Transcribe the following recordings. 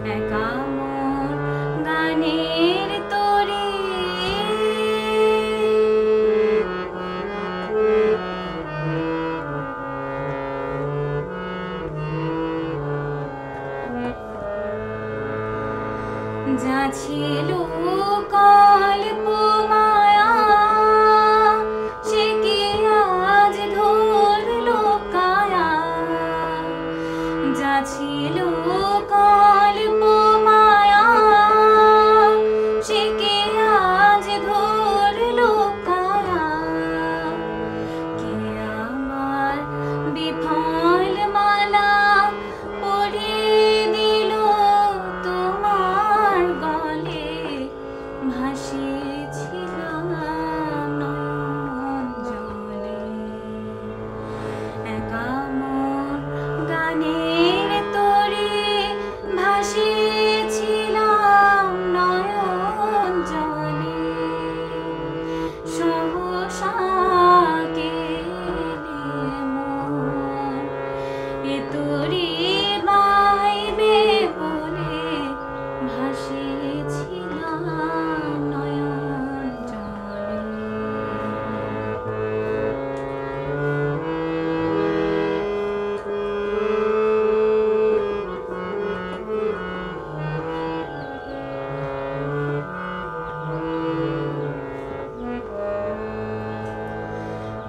একা মন গানের তরি যা ছিল কল্প মায়া সে কি আজ ধরলো কায়া যা ছিল কল্প মায়া সে কি আজ ধরলো কায়া কে আমার বিফল মালা পরিয়ে দিল তোমার গলে ভাসিয়েছিলাম নয়ন জলে একা মন গানের তরি ভাসিয়েছিলাম নয়ন জলে সহসা গেলে মন এ তরি বাইবে বলে ভাসিয়েছিলাম নয়ন জলে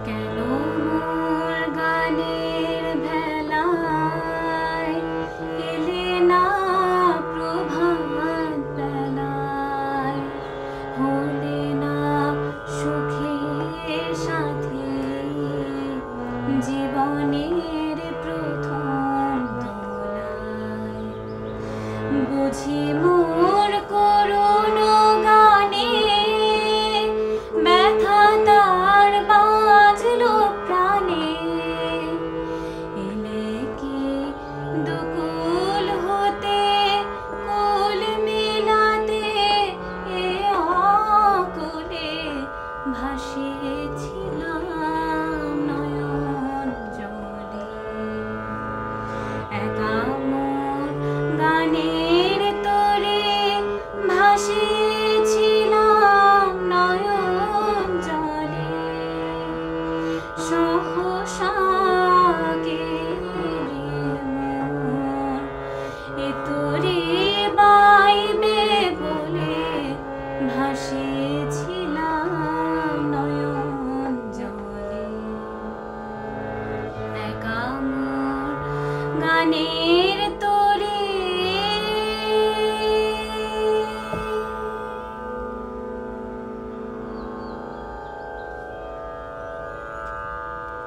কেন মোর গানের ভেলায় এলে না প্রভাত বেলায় হলে না সুখের সাথী জীবনের প্রথম দোলায় বুঝি মোর করুণ গানে ব্যথা তার বাজলো প্রাণে এলে কি দুকুল হতে কুল মিলাতে এ অকুলে ভাসিয়েছিলাম নয়ন জলে একা মন গানের তরি ভাসিয়েছিলাম নয়ন জলে সহসা গেলে মন এ